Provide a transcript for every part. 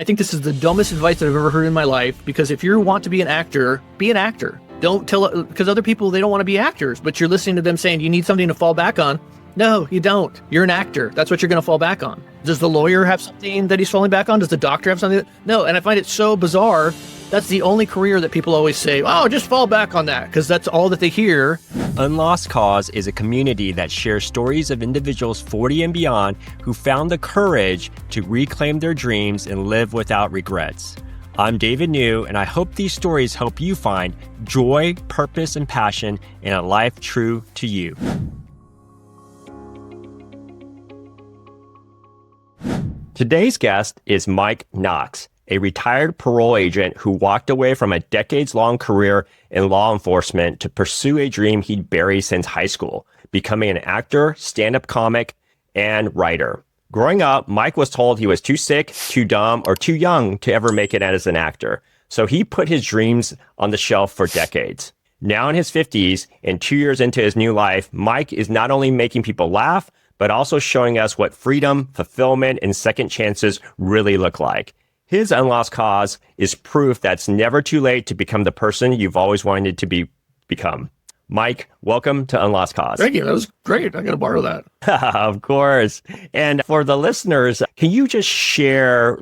I think this is the dumbest advice that I've ever heard in my life, because if you want to be an actor, be an actor. Don't tell, because other people, they don't want to be actors, but you're listening to them saying you need something to fall back on. No, you don't. You're an actor. That's what you're going to fall back on. Does the lawyer have something that he's falling back on? Does the doctor have something? No, and I find it so bizarre. That's the only career that people always say, oh, just fall back on that, because that's all that they hear. Unlost Cause is a community that shares stories of individuals 40 and beyond who found the courage to reclaim their dreams and live without regrets. I'm David New, and I hope these stories help you find joy, purpose, and passion in a life true to you. Today's guest is Mike Knox, a retired parole agent who walked away from a decades-long career in law enforcement to pursue a dream he'd buried since high school, becoming an actor, stand-up comic, and writer. Growing up, Mike was told he was too sick, too dumb, or too young to ever make it as an actor, so he put his dreams on the shelf for decades. Now in his 50s, and 2 years into his new life, Mike is not only making people laugh, but also showing us what freedom, fulfillment, and second chances really look like. His Unlost Cause is proof that it's never too late to become the person you've always wanted to become. Mike, welcome to Unlost Cause. Thank you. That was great. I got to borrow that. Of course. And for the listeners, can you just share,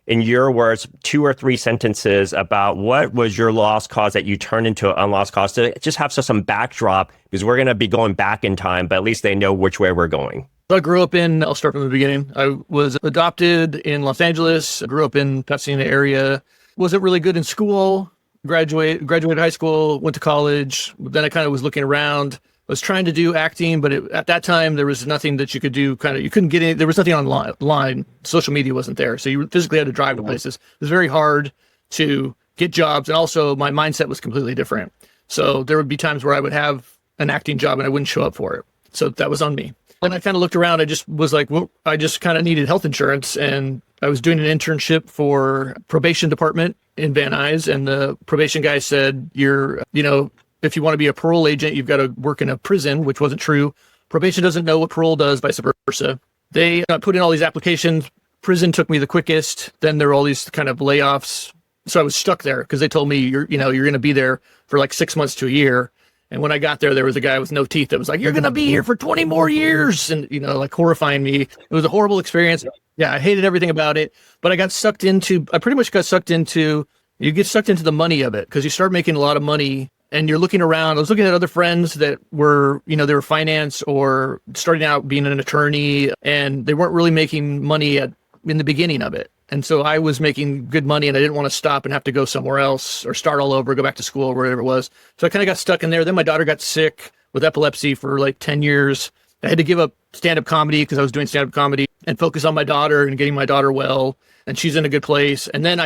in your words, 2 or 3 sentences about what was your lost cause that you turned into an unlost cause, to just have some backdrop, because we're going to be going back in time, but at least they know which way we're going. I grew up I'll start from the beginning. I was adopted in Los Angeles. I grew up in Pasadena area. Wasn't really good in school. Graduated high school, went to college. Then I kind of was looking around. I was trying to do acting, but at that time, there was nothing that you could do. You couldn't get in. There was nothing online. Social media wasn't there. So you physically had to drive to places. It was very hard to get jobs. And also my mindset was completely different. So there would be times where I would have an acting job and I wouldn't show up for it. So that was on me. When I kind of looked around, I just was like, well, I just kind of needed health insurance. And I was doing an internship for probation department in Van Nuys. And the probation guy said, if you want to be a parole agent, you've got to work in a prison, which wasn't true. Probation doesn't know what parole does, vice versa. They put in all these applications. Prison took me the quickest. Then there were all these kind of layoffs. So I was stuck there because they told me, you're going to be there for like 6 months to a year. And when I got there was a guy with no teeth that was like, you're going to be here for 20 more years. And, horrifying me. It was a horrible experience. Yeah, I hated everything about it. But I pretty much got sucked into, you get sucked into the money of it because you start making a lot of money. And you're looking around. I was looking at other friends that were, they were finance or starting out being an attorney, and they weren't really making money in the beginning of it. And so I was making good money, and I didn't want to stop and have to go somewhere else or start all over, go back to school or whatever it was. So I kind of got stuck in there. Then my daughter got sick with epilepsy for like 10 years. I had to give up stand-up comedy because I was doing stand-up comedy and focus on my daughter and getting my daughter well. And she's in a good place. And then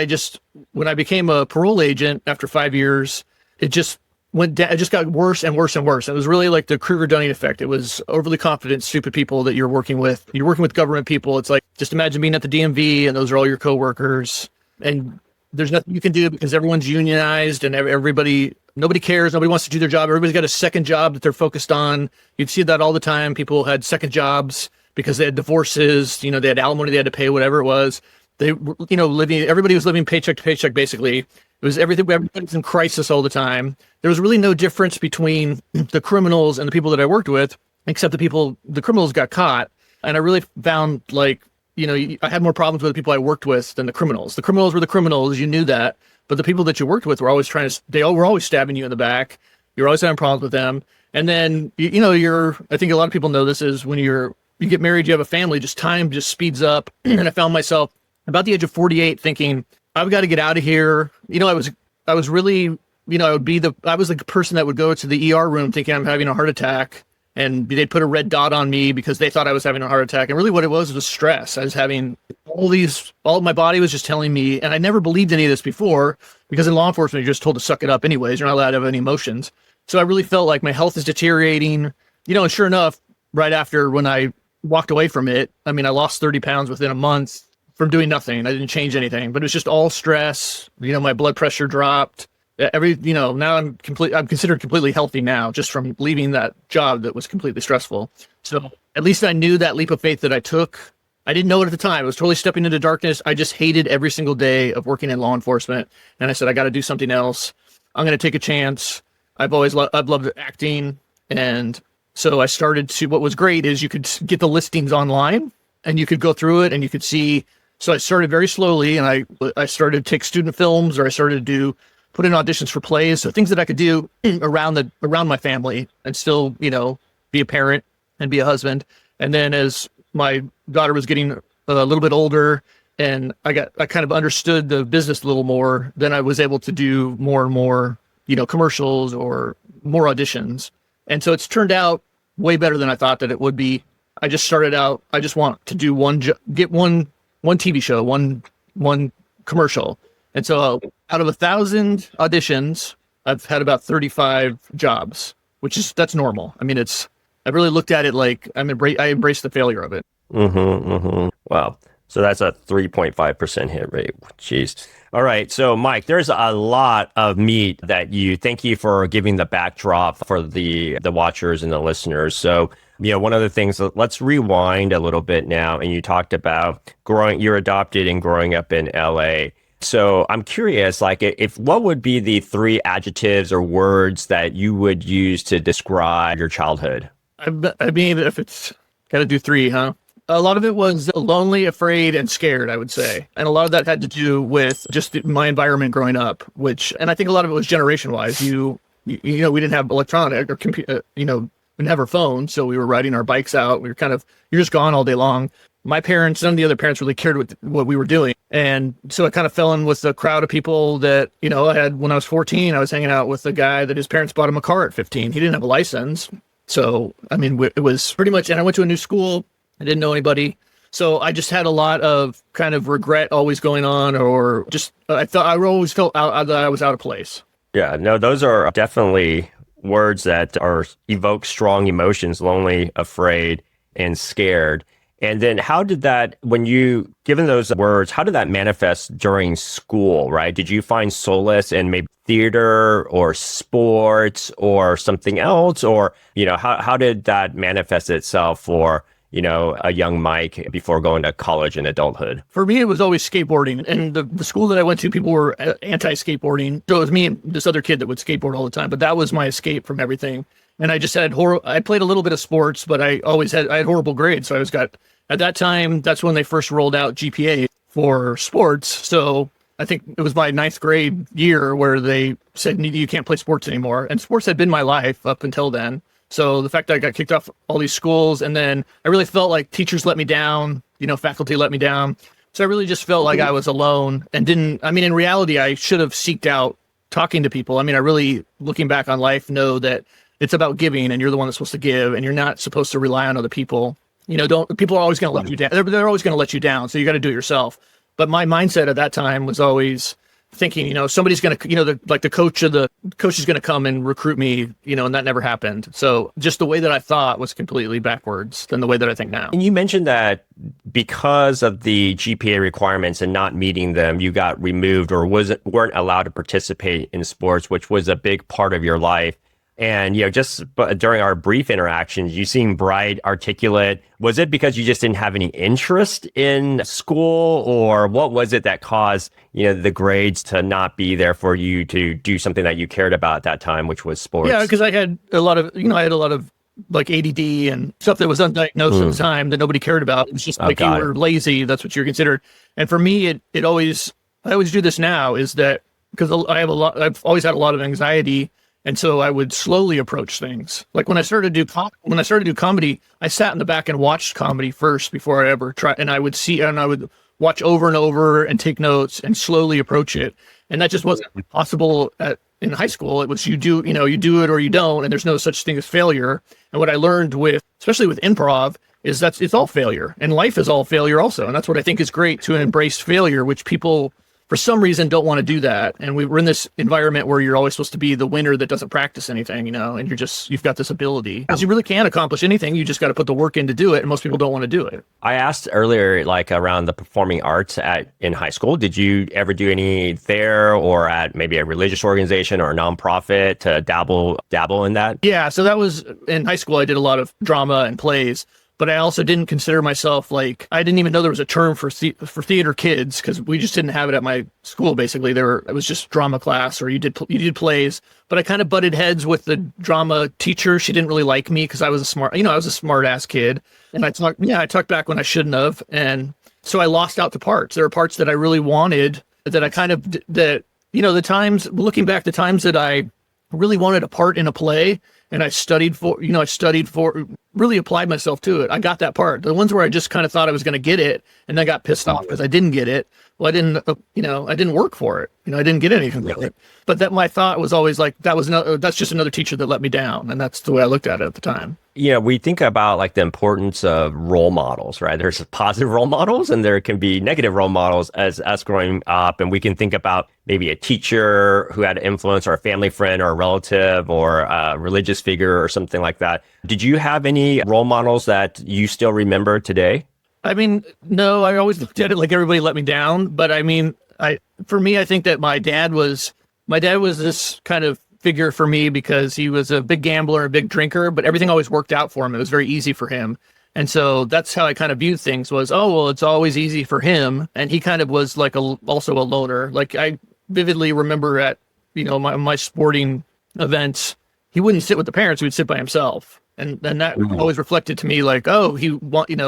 when I became a parole agent after 5 years, it just went down. It just got worse and worse and worse. It was really like the Kruger-Dunning effect. It was overly confident, stupid people that you're working with. You're working with government people. It's like, just imagine being at the DMV and those are all your coworkers. And there's nothing you can do because everyone's unionized and nobody cares. Nobody wants to do their job. Everybody's got a second job that they're focused on. You'd see that all the time. People had second jobs because they had divorces. They had alimony they had to pay, whatever it was. Everybody was living paycheck to paycheck, basically. It was everybody's in crisis all the time. There was really no difference between the criminals and the people that I worked with, except the criminals got caught. And I really found I had more problems with the people I worked with than the criminals. The criminals were the criminals, you knew that. But the people that you worked with were always they were always stabbing you in the back. You're always having problems with them. And then, I think a lot of people know this is when you get married, you have a family, time just speeds up. And I found myself about the age of 48 thinking, I've got to get out of here. I was really, I was the person that would go to the ER room thinking I'm having a heart attack, and they'd put a red dot on me because they thought I was having a heart attack. And really what it was stress. I was having all my body was just telling me, and I never believed any of this before because in law enforcement, you're just told to suck it up anyways. You're not allowed to have any emotions. So I really felt like my health is deteriorating, and sure enough, right after when I walked away from it, I lost 30 pounds within a month. From doing nothing. I didn't change anything, but it was just all stress. My blood pressure dropped. Now I'm considered completely healthy now just from leaving that job that was completely stressful. So at least I knew that leap of faith that I took, I didn't know it at the time. It was totally stepping into darkness. I just hated every single day of working in law enforcement. And I said, I got to do something else. I'm going to take a chance. I've loved acting. And so I started to, what was great is you could get the listings online and you could go through it and you could see. So I started very slowly, and I started to take student films, or I started to put in auditions for plays. So things that I could do around my family and still, be a parent and be a husband. And then as my daughter was getting a little bit older and I kind of understood the business a little more, then I was able to do more and more, commercials or more auditions. And so it's turned out way better than I thought that it would be. I just started out, I just want to do get one TV show, one commercial. And so out of 1,000 auditions, I've had about 35 jobs, that's normal. I mean, I really looked at it like I embraced the failure of it. Wow. So that's a 3.5% hit rate. Jeez. All right. So Mike, there's a lot of meat thank you for giving the backdrop for the watchers and the listeners. So, one of the things, let's rewind a little bit now. And you talked about you're adopted and growing up in LA. So I'm curious, what would be the 3 adjectives or words that you would use to describe your childhood? I mean, if it's got to do 3, huh? A lot of it was lonely, afraid, and scared, I would say. And a lot of that had to do with just my environment growing up, and I think a lot of it was generation-wise. We didn't have electronic or computer, we didn't have our phones, so we were riding our bikes out. We were you're just gone all day long. My parents, none of the other parents really cared what we were doing. And so I kind of fell in with the crowd of people that, I had when I was 14, I was hanging out with a guy that his parents bought him a car at 15. He didn't have a license. So, I mean, it was pretty much, and I went to a new school. I didn't know anybody. So I just had a lot of kind of regret always going on, or just, I always felt that I was out of place. Yeah, no, those are definitely words that evoke strong emotions: lonely, afraid, and scared. And then how did that, given those words, how did that manifest during school, right? Did you find solace in maybe theater or sports or something else? Or, how did that manifest itself for, a young Mike before going to college and adulthood? For me, it was always skateboarding. And the school that I went to, people were anti-skateboarding. So it was me and this other kid that would skateboard all the time. But that was my escape from everything. And I just had I played a little bit of sports, but I had horrible grades. So at that time, that's when they first rolled out GPA for sports. So I think it was my 9th grade year where they said, you can't play sports anymore. And sports had been my life up until then. So the fact that I got kicked off all these schools, and then I really felt like teachers let me down, faculty let me down. So I really just felt like I was alone and in reality, I should have seeked out talking to people. I mean, I really, looking back on life, know that it's about giving, and you're the one that's supposed to give, and you're not supposed to rely on other people. People are always going to let you down. They're always going to let you down. So you got to do it yourself. But my mindset at that time was always thinking, somebody's going to, the coach is going to come and recruit me, and that never happened. So just the way that I thought was completely backwards than the way that I think now. And you mentioned that because of the GPA requirements and not meeting them, you got removed or weren't allowed to participate in sports, which was a big part of your life. And, just during our brief interactions, you seem bright, articulate. Was it because you just didn't have any interest in school, or what was it that caused, the grades to not be there for you to do something that you cared about at that time, which was sports? Yeah, because I had a lot of like ADD and stuff that was undiagnosed at the time that nobody cared about. It was just you were lazy. That's what you're considered. And for me, I always do this now, is that because I've always had a lot of anxiety. And so I would slowly approach things. Like when I started to do comedy, I sat in the back and watched comedy first before I ever tried. And I would watch over and over and take notes and slowly approach it. And that just wasn't possible in high school. It was you do it or you don't, and there's no such thing as failure. And what I learned especially with improv, is it's all failure, and life is all failure also. And that's what I think is great, to embrace failure, which people for some reason don't want to do that. And we're in this environment where you're always supposed to be the winner that doesn't practice anything, and you've got this ability, because you really can't accomplish anything. You just got to put the work in to do it. And most people don't want to do it. I asked earlier, around the performing arts in high school, did you ever do any there, or at maybe a religious organization or a nonprofit to dabble in that? Yeah. So that was in high school. I did a lot of drama and plays. but I also didn't consider myself like, I didn't even know there was a term for theater kids, because we just didn't have it at my school. Basically, it was just drama class, or you did plays. But I kind of butted heads with the drama teacher. She didn't really like me because I was I was a smart ass kid, and I talked back when I shouldn't have, and so I lost out to parts. There are parts that I really wanted that I kind of the times, looking back, the times that I really wanted a part in a play, and I studied for, really applied myself to it. I got that part. The ones where I just kind of thought I was going to get it, and I got pissed off because I didn't get it. Well, I didn't work for it. I didn't get anything with it. But that my thought was always like, that's just another teacher that let me down. And that's the way I looked at it at the time. We think about like the importance of role models, right? There's positive role models and there can be negative role models as us growing up. And we can think about maybe a teacher who had influence, or a family friend, or a relative, or a religious figure, or something like that. Did you have any role models that you still remember today? I mean, no, I always looked at it like everybody let me down. But I mean, for me, I think that my dad was this kind of figure for me because he was a big gambler, a big drinker, but everything always worked out for him. It was very easy for him. And so that's how I kind of viewed things was, oh, well, it's always easy for him. And he kind of was like also a loner. Like I vividly remember at, my sporting events, he wouldn't sit with the parents. He would sit by himself. And that always reflected to me like, oh,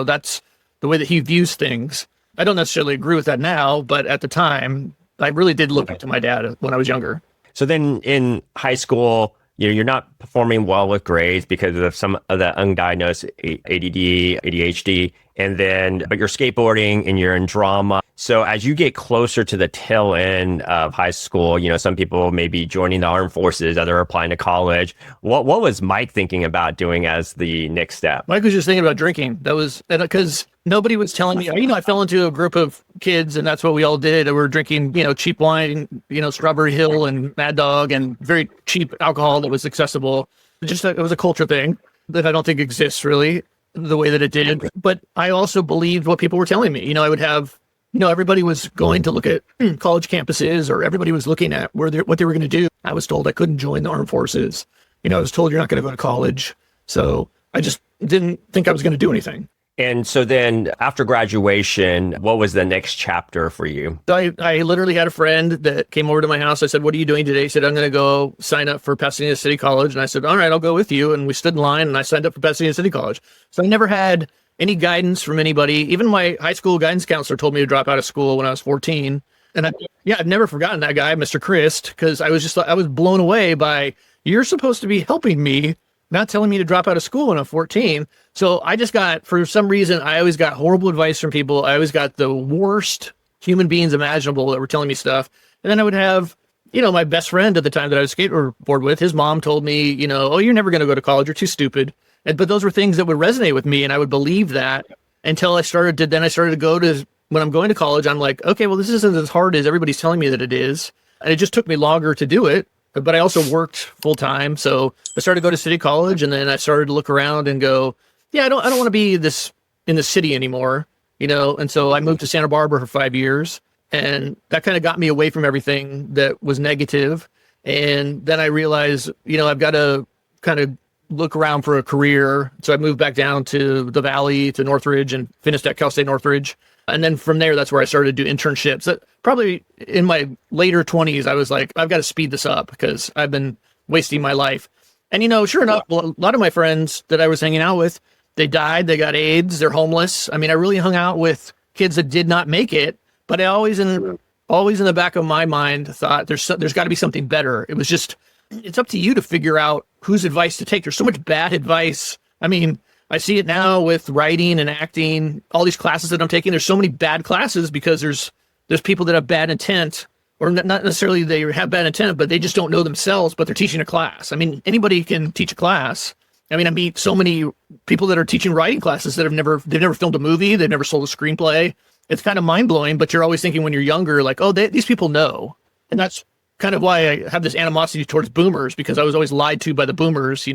that's the way that he views things. I don't necessarily agree with that now, but at the time, I really did look up to my dad when I was younger. So then in high school, you're not performing well with grades because of some of the undiagnosed ADD, ADHD, but you're skateboarding and you're in drama. So as you get closer to the tail end of high school, some people may be joining the armed forces, others are applying to college. What was Mike thinking about doing as the next step? Mike was just thinking about drinking. That was because nobody was telling me, I fell into a group of kids and that's what we all did. We were drinking, cheap wine, Strawberry Hill and Mad Dog and very cheap alcohol that was accessible. It was a culture thing that I don't think exists really the way that it did. But I also believed what people were telling me. I would have, everybody was going to look at college campuses, or everybody was looking at what they were going to do. I was told I couldn't join the armed forces. I was told you're not going to go to college. So I just didn't think I was going to do anything. And so then after graduation, what was the next chapter for you? I literally had a friend that came over to my house. I said, what are you doing today? He said, I'm going to go sign up for Pasadena City College. And I said, all right, I'll go with you. And we stood in line and I signed up for Pasadena City College. So I never had any guidance from anybody. Even my high school guidance counselor told me to drop out of school when I was 14. And I've never forgotten that guy, Mr. Christ, because I was blown away by, you're supposed to be helping me, not telling me to drop out of school when I'm 14. So I just for some reason, I always got horrible advice from people. I always got the worst human beings imaginable that were telling me stuff. And then I would have, my best friend at the time that I was skateboard with, his mom told me, oh, you're never going to go to college. You're too stupid. But those were things that would resonate with me. And I would believe that until I started to go to, when I'm going to college, I'm like, okay, well, this isn't as hard as everybody's telling me that it is. And it just took me longer to do it. But I also worked full time. So I started to go to City College, and then I started to look around and go, yeah, I don't want to be in the city anymore, And so I moved to Santa Barbara for 5 years, and that kind of got me away from everything that was negative. And then I realized, I've got to kind of look around for a career. So I moved back down to the Valley, to Northridge, and finished at Cal State Northridge. And then from there, that's where I started to do internships. That probably in my later 20s, I was like, I've got to speed this up because I've been wasting my life. And, sure enough, a lot of my friends that I was hanging out with, they died, they got AIDS, they're homeless. I mean, I really hung out with kids that did not make it, but I always in the back of my mind thought there's got to be something better. It was just, it's up to you to figure out whose advice to take. There's so much bad advice. I mean, I see it now with writing and acting, all these classes that I'm taking. There's so many bad classes because there's people that have bad intent, or not necessarily they have bad intent, but they just don't know themselves, but they're teaching a class. I mean, anybody can teach a class. I mean, I meet so many people that are teaching writing classes that they've never filmed a movie. They've never sold a screenplay. It's kind of mind blowing, but you're always thinking when you're younger, like, oh, these people know. And that's kind of why I have this animosity towards boomers, because I was always lied to by the boomers,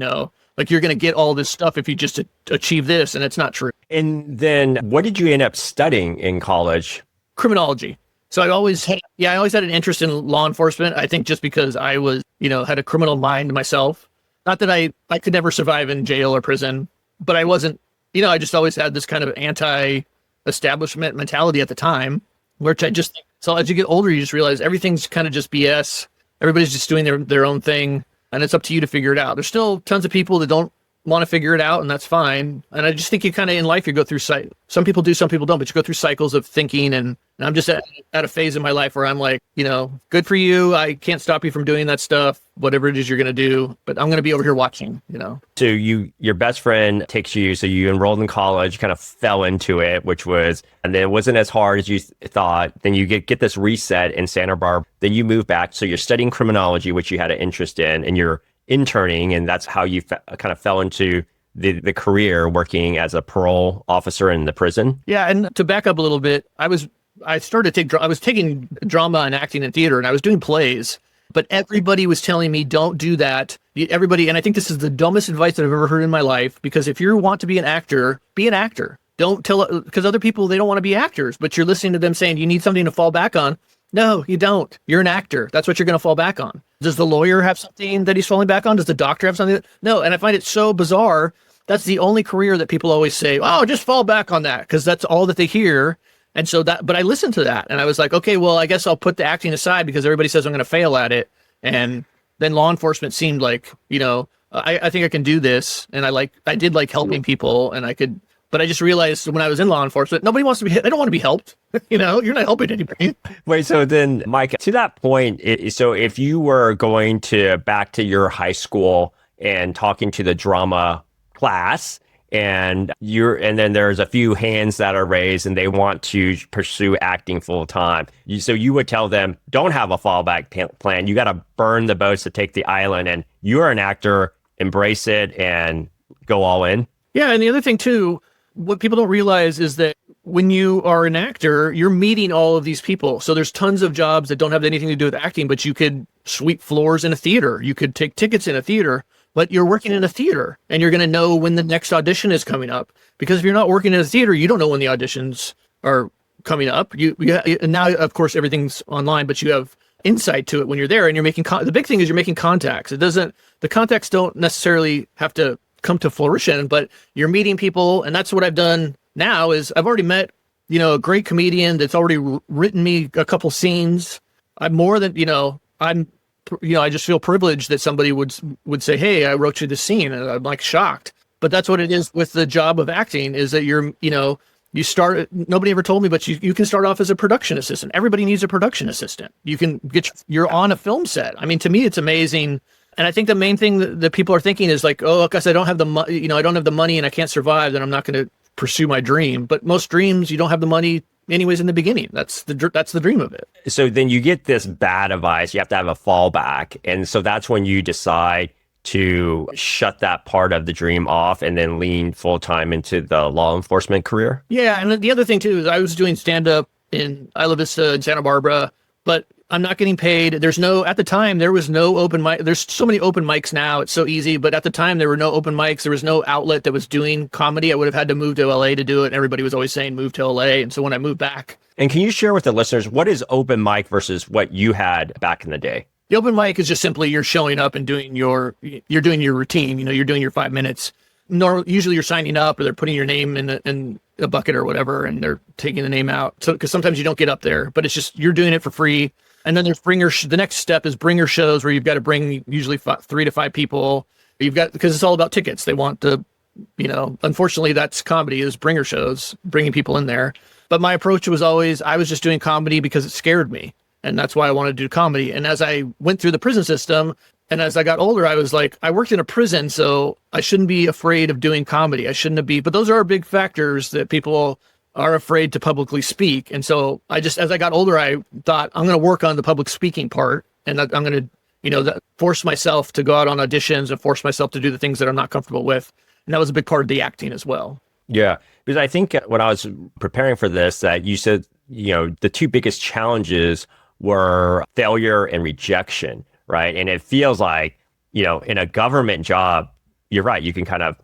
like you're going to get all this stuff if you just achieve this. And it's not true. And then what did you end up studying in college? Criminology. So I always had an interest in law enforcement. I think just because I was, had a criminal mind myself. Not that I could never survive in jail or prison, but I wasn't, I just always had this kind of anti-establishment mentality at the time, which I just, so as you get older, you just realize everything's kind of just BS. Everybody's just doing their own thing, and it's up to you to figure it out. There's still tons of people that don't want to figure it out, and that's fine. And I just think you kind of, in life, you go through some people do, some people don't, but you go through cycles of thinking, and I'm just at a phase in my life where I'm like, good for you. I can't stop you from doing that stuff, whatever it is you're going to do, but I'm going to be over here watching. So your best friend takes you, so you enrolled in college, you kind of fell into it, and then it wasn't as hard as you thought. Then you get this reset in Santa Barbara. Then you move back. So you're studying criminology, which you had an interest in, and you're interning, and that's how you kind of fell into the career working as a parole officer in the prison. Yeah, and to back up a little bit, I was taking drama and acting and theater, and I was doing plays, but everybody was telling me, don't do that. Everybody, and I think this is the dumbest advice that I've ever heard in my life, because if you want to be an actor, be an actor. Don't tell, because other people, they don't want to be actors, but you're listening to them saying you need something to fall back on. No, you don't. You're an actor. That's what you're going to fall back on. Does the lawyer have something that he's falling back on? Does the doctor have something? No. And I find it so bizarre. That's the only career that people always say, oh, just fall back on that, because that's all that they hear. And so but I listened to that, and I was like, okay, well, I guess I'll put the acting aside because everybody says I'm going to fail at it. And then law enforcement seemed like, I think I can do this. And I did like helping people, and I could. But I just realized when I was in law enforcement, nobody wants to be hit. They don't want to be helped. You're not helping anybody. Wait, so then, Mike, to that point, so if you were going back to your high school and talking to the drama class, and then there's a few hands that are raised and they want to pursue acting full time, so you would tell them, don't have a fallback plan. You got to burn the boats to take the island, and you're an actor, embrace it and go all in. Yeah, and the other thing too, what people don't realize is that when you are an actor, you're meeting all of these people. So there's tons of jobs that don't have anything to do with acting, but you could sweep floors in a theater. You could take tickets in a theater, but you're working in a theater, and you're going to know when the next audition is coming up. Because if you're not working in a theater, you don't know when the auditions are coming up. And now, of course, everything's online, but you have insight to it when you're there, and you're making, the big thing is you're making contacts. The contacts don't necessarily have to come to fruition, but you're meeting people. And that's what I've done now is I've already met, a great comedian that's already written me a couple scenes. I'm more than, I just feel privileged that somebody would say, hey, I wrote you this scene, and I'm like shocked. But that's what it is with the job of acting, is that you start, nobody ever told me, but you can start off as a production assistant. Everybody needs a production assistant. You can you're on a film set. I mean, to me, it's amazing. And I think the main thing that people are thinking is like, oh, because I don't have the money, I don't have the money and I can't survive, then I'm not going to pursue my dream. But most dreams, you don't have the money anyways in the beginning. That's the dream of it. So then you get this bad advice. You have to have a fallback. And so that's when you decide to shut that part of the dream off and then lean full time into the law enforcement career. Yeah. And the other thing too, is I was doing stand up in Isla Vista in Santa Barbara, but I'm not getting paid. At the time, there was no open mic. There's so many open mics now. It's so easy. But at the time, there were no open mics. There was no outlet that was doing comedy. I would have had to move to LA to do it. And everybody was always saying, move to LA. And so when I moved back. And can you share with the listeners, what is open mic versus what you had back in the day? The open mic is just simply you're showing up and doing your routine. You're doing your 5 minutes. Usually you're signing up, or they're putting your name in a bucket or whatever, and they're taking the name out. So, because sometimes you don't get up there, but it's just, you're doing it for free. And then there's the next step is bringer shows, where you've got to bring usually 3 to 5 people. Because it's all about tickets. They want unfortunately that's comedy, is bringer shows, bringing people in there. But my approach was always, I was just doing comedy because it scared me. And that's why I wanted to do comedy. And as I went through the prison system, and as I got older, I was like, I worked in a prison, so I shouldn't be afraid of doing comedy. I shouldn't be, but those are big factors that people are afraid to publicly speak. And so as I got older, I thought, I'm going to work on the public speaking part, and I'm going to, force myself to go out on auditions and force myself to do the things that I'm not comfortable with. And that was a big part of the acting as well. Yeah, because I think when I was preparing for this, that you said, the two biggest challenges were failure and rejection, right? And it feels like, in a government job, you're right, you can kind of,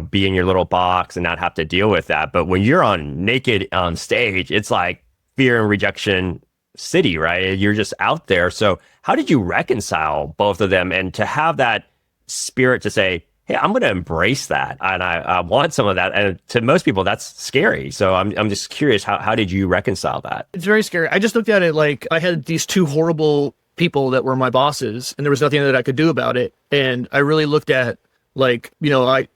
be in your little box and not have to deal with that. But when you're naked on stage, it's like fear and rejection city, right? You're just out there. So how did you reconcile both of them, and to have that spirit to say, hey, I'm going to embrace that. And I want some of that. And to most people, that's scary. So I'm just curious, how did you reconcile that? It's very scary. I just looked at it like I had these two horrible people that were my bosses, and there was nothing that I could do about it. And I really looked at like, I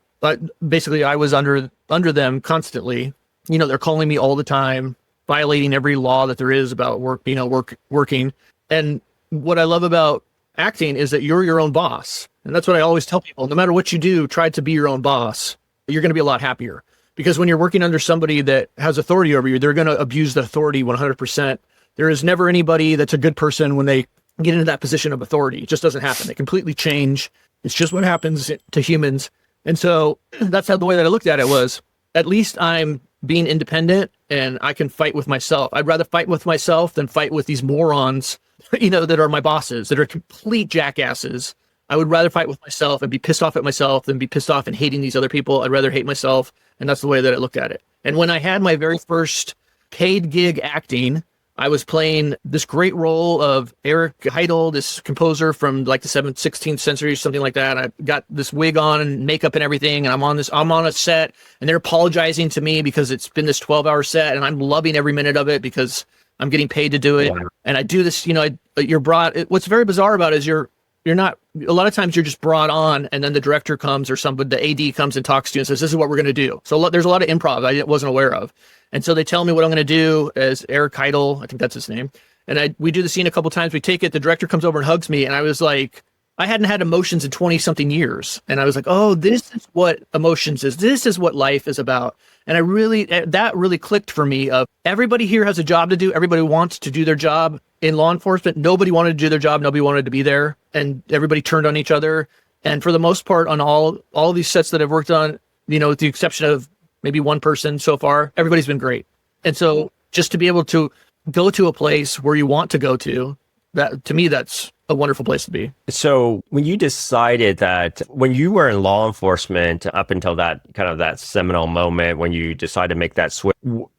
basically I was under them constantly. They're calling me all the time, violating every law that there is about working. And what I love about acting is that you're your own boss. And that's what I always tell people. No matter what you do, try to be your own boss. You're going to be a lot happier, because when you're working under somebody that has authority over you, they're going to abuse the authority 100%. There is never anybody that's a good person when they get into that position of authority. It just doesn't happen. They completely change. It's just what happens to humans. And so that's how the way that I looked at it was, at least I'm being independent and I can fight with myself. I'd rather fight with myself than fight with these morons, that are my bosses, that are complete jackasses. I would rather fight with myself and be pissed off at myself than be pissed off and hating these other people. I'd rather hate myself. And that's the way that I looked at it. And when I had my very first paid gig acting, I was playing this great role of Eric Heidel, this composer from like the 16th century, something like that. I got this wig on and makeup and everything. And I'm on a set, and they're apologizing to me because it's been this 12-hour set, and I'm loving every minute of it because I'm getting paid to do it. Yeah. And I do this, you're brought. What's very bizarre about it is you're not, a lot of times you're just brought on, and then the director comes or the AD comes and talks to you and says, this is what we're going to do. So there's a lot of improv I wasn't aware of. And so they tell me what I'm going to do as Eric Heidel, I think that's his name. And we do the scene a couple times. We take it. The director comes over and hugs me. And I was like, I hadn't had emotions in 20 something years. And I was like, oh, this is what emotions is. This is what life is about. And that really clicked for me of everybody here has a job to do. Everybody wants to do their job in law enforcement. Nobody wanted to do their job. Nobody wanted to be there. And everybody turned on each other. And for the most part, on all these sets that I've worked on, with the exception of maybe one person so far, everybody's been great. And so just to be able to go to a place where you want to go to, that to me, that's a wonderful place to be. So when you decided that, when you were in law enforcement up until that kind of that seminal moment when you decided to make that switch,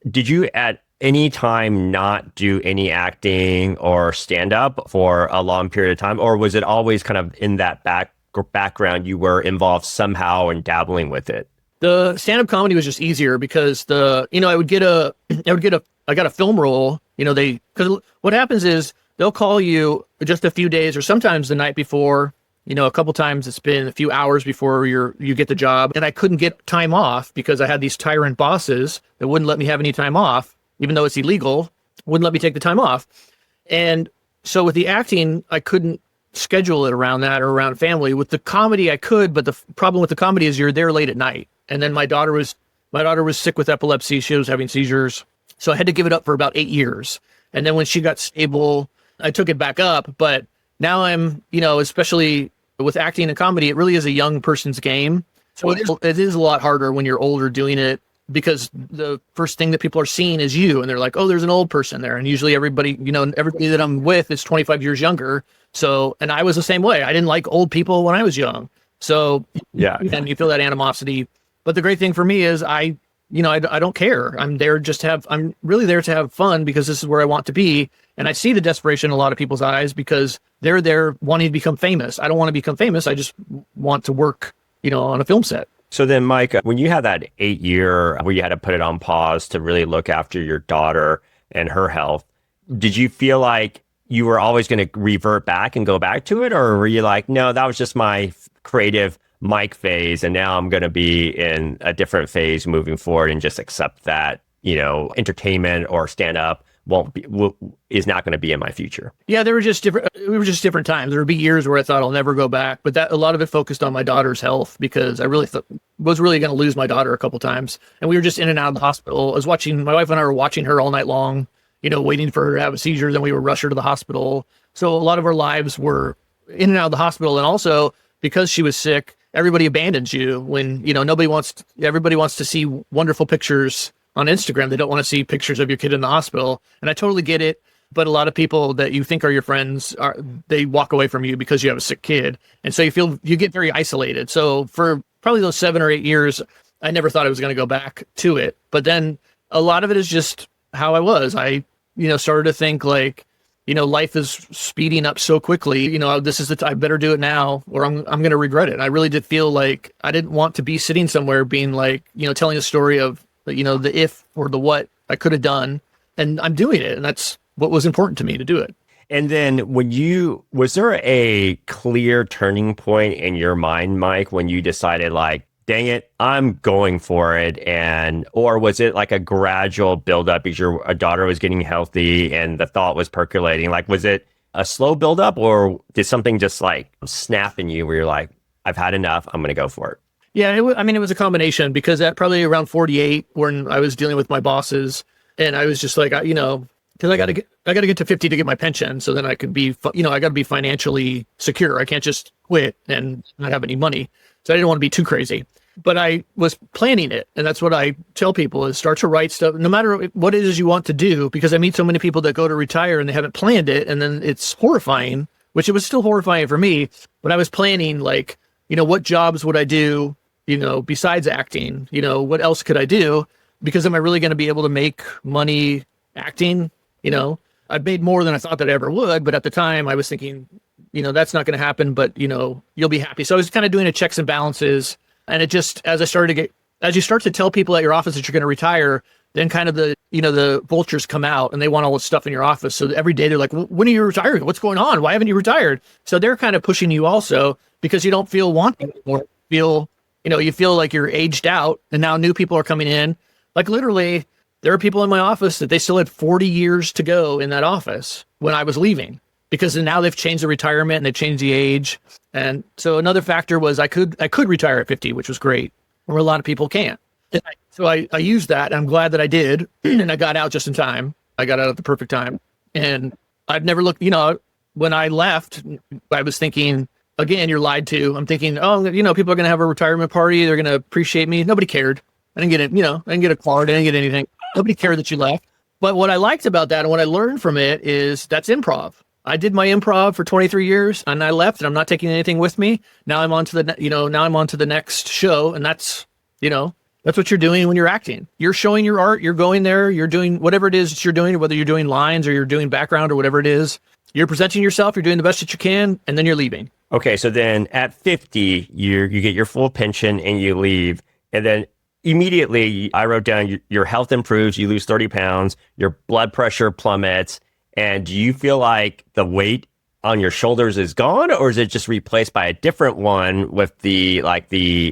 did you at any time not do any acting or stand up for a long period of time? Or was it always kind of in that background you were involved somehow and dabbling with it? The stand-up comedy was just easier because I got a film role, because what happens is they'll call you just a few days or sometimes the night before, a couple times it's been a few hours before you get the job. And I couldn't get time off because I had these tyrant bosses that wouldn't let me have any time off, even though it's illegal, wouldn't let me take the time off. And so with the acting, I couldn't schedule it around that or around family. With the comedy, I could, but the problem with the comedy is you're there late at night. And then my daughter was sick with epilepsy. She was having seizures. So I had to give it up for about 8 years. And then when she got stable, I took it back up. But now I'm, especially with acting and comedy, it really is a young person's game. So it is a lot harder when you're older doing it, because the first thing that people are seeing is you. And they're like, oh, there's an old person there. And usually everybody that I'm with is 25 years younger. So, and I was the same way. I didn't like old people when I was young. So yeah, and you feel that animosity. But the great thing for me is I don't care. I'm really there to have fun because this is where I want to be. And I see the desperation in a lot of people's eyes because they're there wanting to become famous. I don't want to become famous. I just want to work, on a film set. So then, Mike, when you had that 8-year where you had to put it on pause to really look after your daughter and her health, did you feel like you were always going to revert back and go back to it? Or were you like, no, that was just my creative Mike phase, and now I'm going to be in a different phase moving forward and just accept that, entertainment or stand up is not going to be in my future? Yeah, we were just different times. There would be years where I thought I'll never go back, but a lot of it focused on my daughter's health because I really was really going to lose my daughter a couple times. And we were just in and out of the hospital. My wife and I were watching her all night long, waiting for her to have a seizure. Then we would rush her to the hospital. So a lot of our lives were in and out of the hospital. And also because she was sick, everybody abandons you when, everybody wants to see wonderful pictures on Instagram. They don't want to see pictures of your kid in the hospital. And I totally get it. But a lot of people that you think are your friends, they walk away from you because you have a sick kid. And so you get very isolated. So for probably those 7 or 8 years, I never thought I was going to go back to it. But then a lot of it is just how I was. I, started to think like, life is speeding up so quickly. This is I better do it now or I'm going to regret it. And I really did feel like I didn't want to be sitting somewhere being like, telling a story of, the if or the what I could have done. And I'm doing it. And that's what was important to me to do it. And then was there a clear turning point in your mind, Mike, when you decided like, dang it, I'm going for it? Or was it like a gradual buildup because your daughter was getting healthy and the thought was percolating? Like, was it a slow buildup or did something just like snap in you where you're like, I've had enough, I'm going to go for it? Yeah, it was a combination because at probably around 48 when I was dealing with my bosses and I was just like, because I got to get to 50 to get my pension. So then I could be, I got to be financially secure. I can't just quit and not have any money. So I didn't want to be too crazy, but I was planning it. And that's what I tell people is start to write stuff, no matter what it is you want to do, because I meet so many people that go to retire and they haven't planned it. And then it's horrifying, which it was still horrifying for me, but I was planning like, what jobs would I do, besides acting, what else could I do? Because am I really going to be able to make money acting? I've made more than I thought that I ever would, but at the time I was thinking, that's not going to happen, but you'll be happy. So I was kind of doing a checks and balances. And it just, as you start to tell people at your office that you're going to retire, then kind of the vultures come out and they want all this stuff in your office. So every day they're like, when are you retiring? What's going on? Why haven't you retired? So they're kind of pushing you also because you don't feel wanting anymore. You feel like you're aged out and now new people are coming in. Like literally, there are people in my office that they still had 40 years to go in that office when I was leaving because now they've changed the retirement and they've changed the age. And so another factor was I could retire at 50, which was great, where a lot of people can't. So I used that. And I'm glad that I did. And I got out just in time. I got out at the perfect time. And I've never looked, when I left, I was thinking, again, you're lied to. I'm thinking, people are going to have a retirement party. They're going to appreciate me. Nobody cared. I didn't get it. I didn't get a card. I didn't get anything. Nobody cared that you left. But what I liked about that and what I learned from it is that's improv. I did my improv for 23 years and I left and I'm not taking anything with me. Now I'm on to the next show. And that's what you're doing when you're acting. You're showing your art. You're going there. You're doing whatever it is that you're doing, whether you're doing lines or you're doing background or whatever it is. You're presenting yourself. You're doing the best that you can. And then you're leaving. Okay. So then at 50, you get your full pension and you leave. And then immediately, I wrote down your health improves, you lose 30 pounds, your blood pressure plummets. And do you feel like the weight on your shoulders is gone, or is it just replaced by a different one with the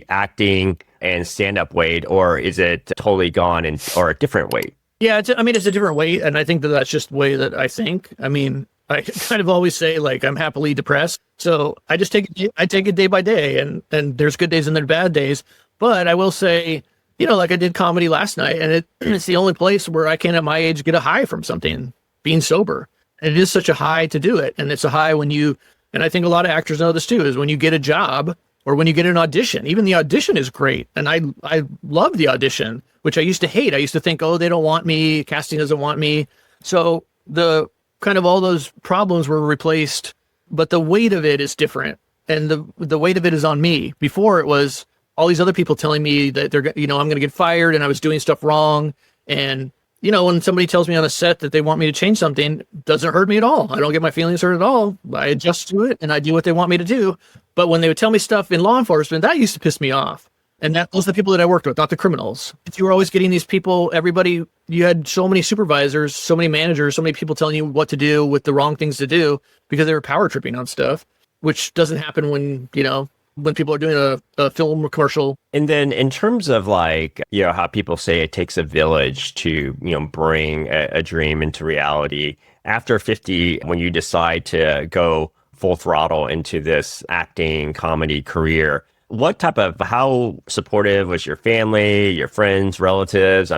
acting and stand-up weight, or is it totally gone or a different weight? Yeah, it's a different weight. And I think that's just the way that I think. I kind of always say like I'm happily depressed. So I just take it day by day and there's good days and there's bad days. But I will say, like I did comedy last night and it's the only place where I can at my age get a high from something, being sober. And it is such a high to do it. And it's a high and I think a lot of actors know this too, is when you get a job or when you get an audition. Even the audition is great. And I love the audition, which I used to hate. I used to think, they don't want me, casting doesn't want me. So the kind of all those problems were replaced, but the weight of it is different. And the weight of it is on me. Before it was all these other people telling me that I'm going to get fired and I was doing stuff wrong. And, when somebody tells me on a set that they want me to change something, it doesn't hurt me at all. I don't get my feelings hurt at all. I adjust to it and I do what they want me to do. But when they would tell me stuff in law enforcement, that used to piss me off. And those are the people that I worked with, not the criminals. You were always getting these people, you had so many supervisors, so many managers, so many people telling you what to do with the wrong things to do because they were power tripping on stuff, which doesn't happen when people are doing a film commercial. And then in terms of how people say it takes a village to, bring a dream into reality, after 50, when you decide to go full throttle into this acting comedy career, how supportive was your family, your friends, relatives,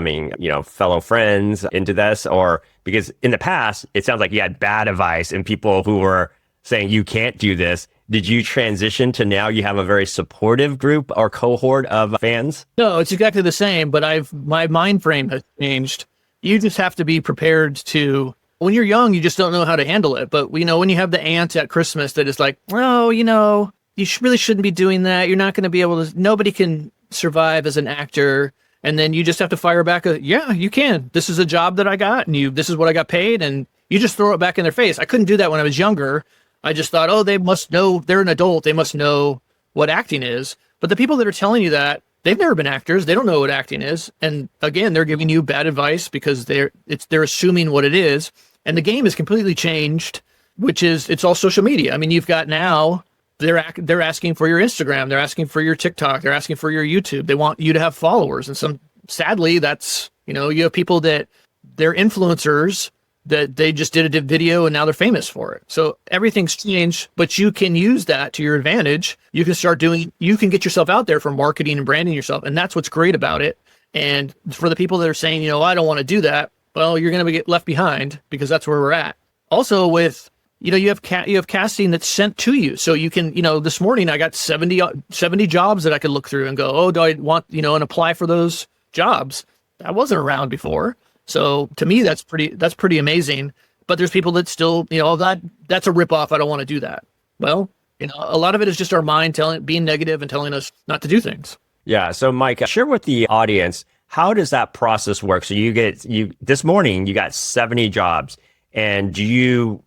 fellow friends into this? Or because in the past, it sounds like you had bad advice and people who were saying you can't do this. Did you transition to now you have a very supportive group or cohort of fans? No, it's exactly the same, but my mind frame has changed. You just have to be prepared to, when you're young, you just don't know how to handle it. But when you have the aunt at Christmas that is like, you really shouldn't be doing that. You're not going to be able to, nobody can survive as an actor. And then you just have to fire back, yeah, you can. This is a job that I got and this is what I got paid. And, you just throw it back in their face. I couldn't do that when I was younger. I just thought, oh, they must know, they're an adult. They must know what acting is. But the people that are telling you that, they've never been actors. They don't know what acting is. And again, they're giving you bad advice because they're assuming what it is. And the game is completely changed, which is, it's all social media. I mean, you've got now, they're asking for your Instagram. They're asking for your TikTok. They're asking for your YouTube. They want you to have followers. And sadly, that's, you have people that they're influencers that they just did a video and now they're famous for it. So everything's changed, but you can use that to your advantage. You can get yourself out there for marketing and branding yourself. And that's what's great about it. And for the people that are saying, I don't want to do that, well, you're going to get left behind because that's where we're at. Also with, you have casting that's sent to you. So you can, this morning I got 70 jobs that I could look through and go, oh, do I want, and apply for those jobs? That wasn't around before. So to me, that's pretty amazing. But there's people that still, that's a ripoff. I don't want to do that. Well, a lot of it is just our mind being negative and telling us not to do things. Yeah. So Mike, share with the audience, how does that process work? So this morning, you got 70 jobs, and then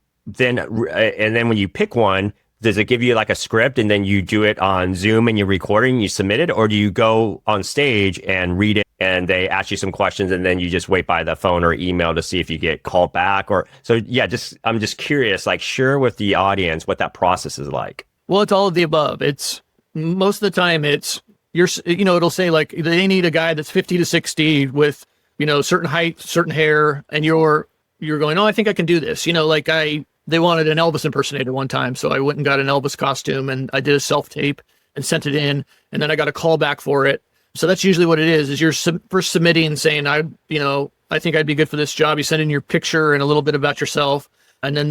when you pick one, does it give you like a script and then you do it on Zoom and you're recording, you submit it, or do you go on stage and read it and they ask you some questions and then you just wait by the phone or email to see if you get called back? I'm just curious, like share with the audience what that process is like. Well, it's all of the above. It's most of the time it'll say like they need a guy that's 50 to 60 with, certain height, certain hair, and you're going, oh, I think I can do this. They wanted an Elvis impersonator one time, so I went and got an Elvis costume and I did a self-tape and sent it in, and then I got a call back for it. So that's usually what it is you're first submitting saying, I think I'd be good for this job. You send in your picture and a little bit about yourself, and then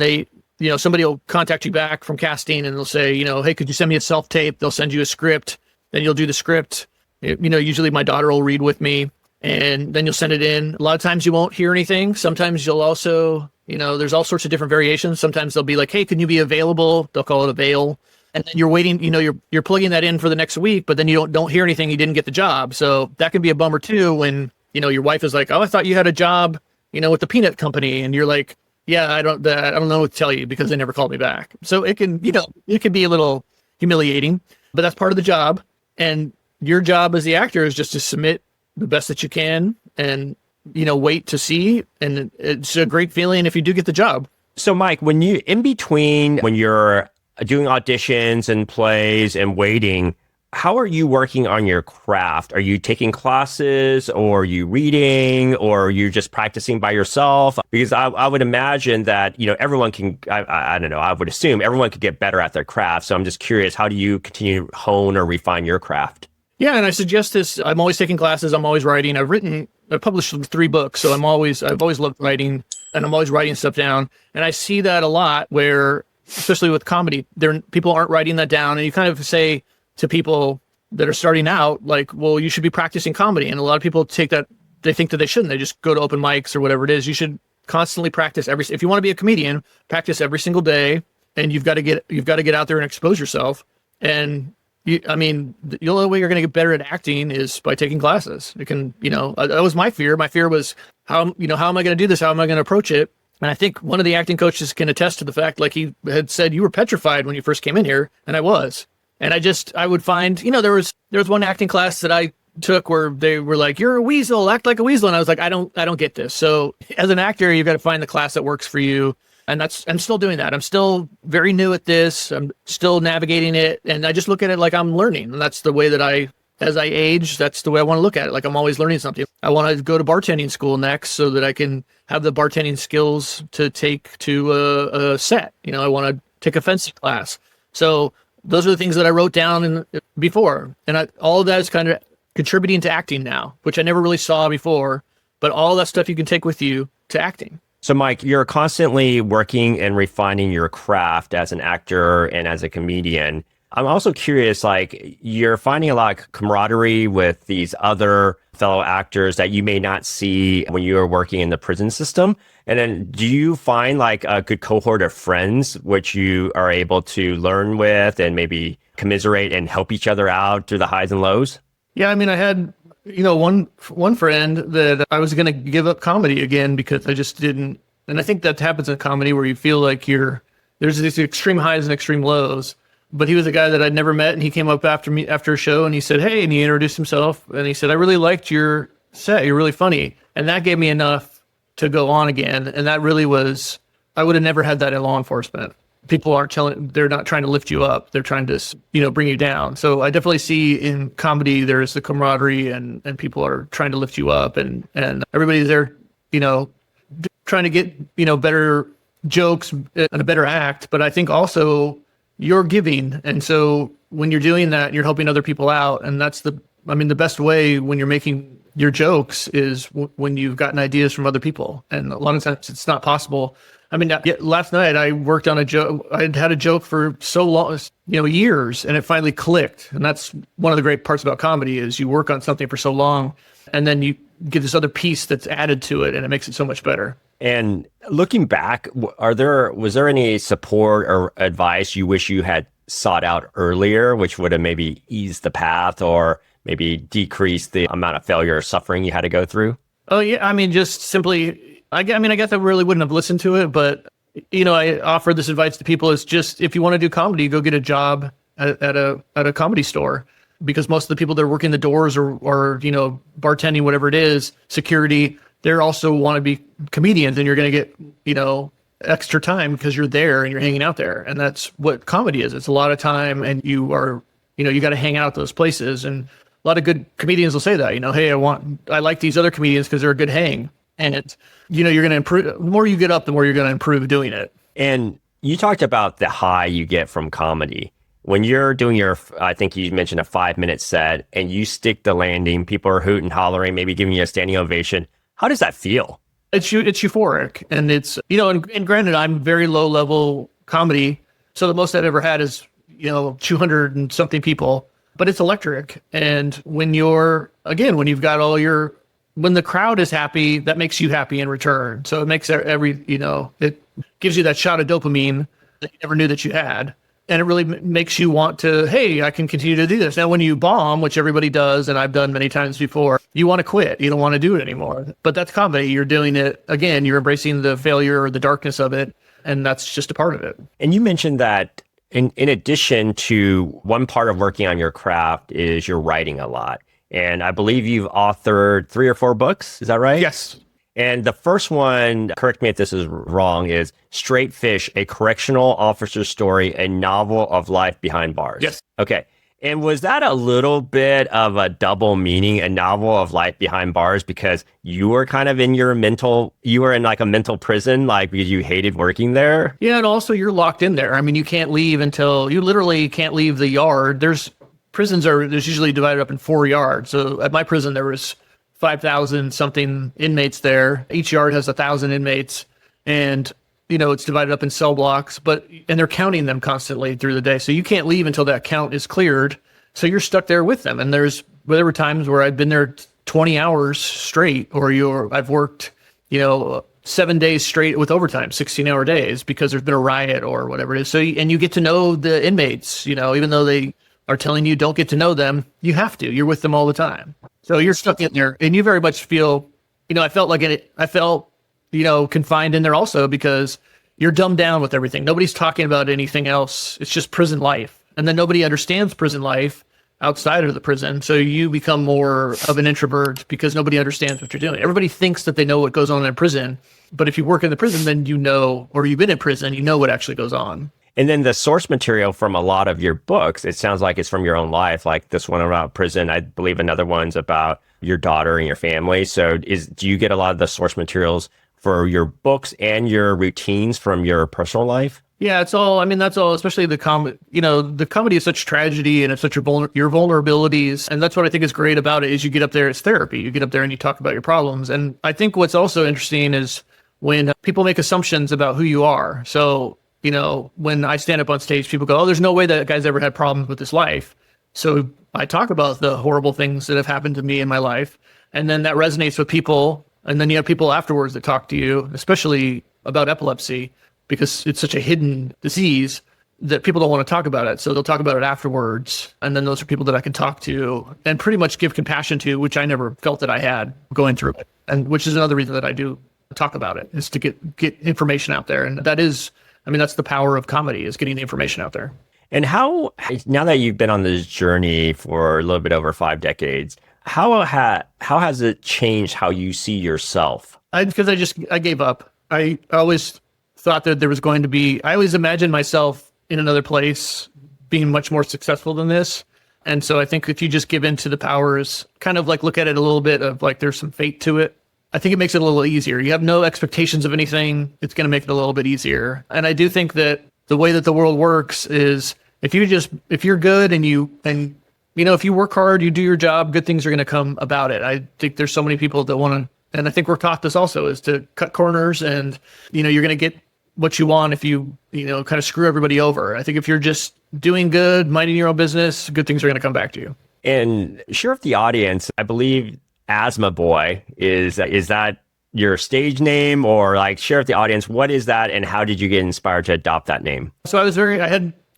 somebody will contact you back from casting and they'll say, hey, could you send me a self-tape? They'll send you a script, then you'll do the script. Usually my daughter will read with me, and then you'll send it in. A lot of times you won't hear anything. Sometimes you'll also, there's all sorts of different variations. Sometimes they'll be like, hey, can you be available? They'll call it avail. And then you're waiting, you're plugging that in for the next week, but then you don't hear anything. You didn't get the job. So that can be a bummer too when, your wife is like, oh, I thought you had a job, with the peanut company. And you're like, yeah, I don't know what to tell you because they never called me back. So it can, it can be a little humiliating, but that's part of the job. And your job as the actor is just to submit the best that you can and, wait to see. And it's a great feeling if you do get the job. So Mike, when you're doing auditions and plays and waiting, how are you working on your craft? Are you taking classes, or are you reading, or are you just practicing by yourself? Because I would imagine that, everyone can, I don't know, I would assume everyone could get better at their craft. So I'm just curious, how do you continue to hone or refine your craft? Yeah, and I suggest this. I'm always taking classes. I'm always writing. I've published 3 books, so I've always loved writing, and I'm always writing stuff down. And I see that a lot where, especially with comedy, people aren't writing that down. And you kind of say to people that are starting out, like, well, you should be practicing comedy. And a lot of people take that, they think that they shouldn't. They just go to open mics or whatever it is. You should constantly practice if you want to be a comedian, practice every single day. And you've got to get out there and expose yourself. And the only way you're going to get better at acting is by taking classes. It can, that was my fear. My fear was how am I going to do this? How am I going to approach it? And I think one of the acting coaches can attest to the fact, like he had said, you were petrified when you first came in here, and I was. And I would find, there was one acting class that I took where they were like, you're a weasel, act like a weasel. And I was like, I don't get this. So as an actor, you've got to find the class that works for you. And I'm still doing that. I'm still very new at this. I'm still navigating it. And I just look at it like I'm learning. And that's the way that as I age, that's the way I want to look at it. Like I'm always learning something. I want to go to bartending school next so that I can have the bartending skills to take to a set. I want to take a fencing class. So those are the things that I wrote down before. And all of that is kind of contributing to acting now, which I never really saw before. But all that stuff you can take with you to acting. So Mike, you're constantly working and refining your craft as an actor and as a comedian. I'm also curious, like you're finding a lot of camaraderie with these other fellow actors that you may not see when you are working in the prison system. And then do you find like a good cohort of friends which you are able to learn with and maybe commiserate and help each other out through the highs and lows? Yeah, I had one friend that I was going to give up comedy again because I just didn't And I think that happens in comedy where you feel like there's these extreme highs and extreme lows. But he was a guy that I'd never met, and he came up after me after a show, and he said, "Hey," and he introduced himself, and he said, "I really liked your set. You're really funny." And that gave me enough to go on again. And that really was, I would have never had that in law enforcement. People they're not trying to lift you up. They're trying to, bring you down. So I definitely see in comedy, there's the camaraderie and people are trying to lift you up and everybody's there, trying to get, better jokes and a better act. But I think also you're giving. And so when you're doing that, you're helping other people out. And that's the best way when you're making your jokes is when you've gotten ideas from other people. And a lot of times it's not possible. Last night I worked on a joke. I had a joke for so long, years, and it finally clicked. And that's one of the great parts about comedy is you work on something for so long, and then you get this other piece that's added to it, and it makes it so much better. And looking back, was there any support or advice you wish you had sought out earlier, which would have maybe eased the path or maybe decreased the amount of failure or suffering you had to go through? Oh yeah, just simply. I guess I really wouldn't have listened to it, but, I offer this advice to people is just, if you want to do comedy, go get a job at a comedy store, because most of the people that are working the doors or bartending, whatever it is, security, they also want to be comedians, and you're going to get, extra time because you're there and you're hanging out there. And that's what comedy is. It's a lot of time, and you are, you got to hang out at those places. And a lot of good comedians will say that, hey, I like these other comedians because they're a good hang. And it's, you're going to improve. The more you get up, the more you're going to improve doing it. And you talked about the high you get from comedy. When you're doing I think you mentioned a 5-minute set and you stick the landing, people are hooting, hollering, maybe giving you a standing ovation. How does that feel? It's euphoric. And it's, and granted, I'm very low level comedy. So the most I've ever had is, 200 and something people, but it's electric. And when you've got when the crowd is happy, that makes you happy in return. So it makes it gives you that shot of dopamine that you never knew that you had. And it really makes you want to, hey, I can continue to do this. Now, when you bomb, which everybody does, and I've done many times before, you want to quit. You don't want to do it anymore. But that's comedy. You're doing it, again, you're embracing the failure or the darkness of it. And that's just a part of it. And you mentioned that in addition to one part of working on your craft is you're writing a lot. And I believe you've authored 3 or 4 books. Is that right? Yes. And the first one, correct me if this is wrong, is Straight Fish, a correctional officer's story, a novel of life behind bars. Yes. Okay. And was that a little bit of a double meaning, a novel of life behind bars, because you were kind of you were in like a mental prison, like because you hated working there? Yeah. And also you're locked in there. You can't leave you literally can't leave the yard. There's usually divided up in 4 yards. So at my prison, there was 5,000 something inmates there. Each yard has 1,000 inmates, and it's divided up in cell blocks, and they're counting them constantly through the day. So you can't leave until that count is cleared. So you're stuck there with them. And there were times where I've been there 20 hours straight, or I've worked, 7 days straight with overtime, 16-hour days, because there's been a riot or whatever it is. So, and you get to know the inmates, even though they are telling you don't get to know them, you have to. You're with them all the time. So you're stuck in there, and you very much feel, I felt confined in there also because you're dumbed down with everything. Nobody's talking about anything else. It's just prison life. And then nobody understands prison life outside of the prison. So you become more of an introvert because nobody understands what you're doing. Everybody thinks that they know what goes on in prison. But if you work in the prison, then or you've been in prison, you know what actually goes on. And then the source material from a lot of your books, it sounds like it's from your own life, like this one about prison. I believe another one's about your daughter and your family. So do you get a lot of the source materials for your books and your routines from your personal life? Yeah, it's all, that's all, especially the comedy, the comedy is such tragedy and it's such your vulnerabilities. And that's what I think is great about it is you get up there, it's therapy. You get up there and you talk about your problems. And I think what's also interesting is when people make assumptions about who you are. So, when I stand up on stage, people go, oh, there's no way that guy's ever had problems with his life. So I talk about the horrible things that have happened to me in my life. And then that resonates with people. And then you have people afterwards that talk to you, especially about epilepsy, because it's such a hidden disease that people don't want to talk about it. So they'll talk about it afterwards. And then those are people that I can talk to and pretty much give compassion to, which I never felt that I had going through it. And which is another reason that I do talk about it, is to get information out there. And that's the power of comedy, is getting the information out there. And now that you've been on this journey for a little bit over 5 decades, how has it changed how you see yourself? Because I gave up. I always thought that I always imagined myself in another place being much more successful than this. And so I think if you just give in to the powers, kind of like look at it a little bit of like there's some fate to it, I think it makes it a little easier. You have no expectations of anything. It's going to make it a little bit easier. And I do think that the way that the world works is if you're good and if you work hard, you do your job, good things are going to come about it. I think there's so many people that want to, and I think we're taught this also, is to cut corners, and, you're going to get what you want if you kind of screw everybody over. I think if you're just doing good, minding your own business, good things are going to come back to you. And share with the audience, I believe Asthma Boy, is that your stage name, or like share with the audience, what is that and how did you get inspired to adopt that name? So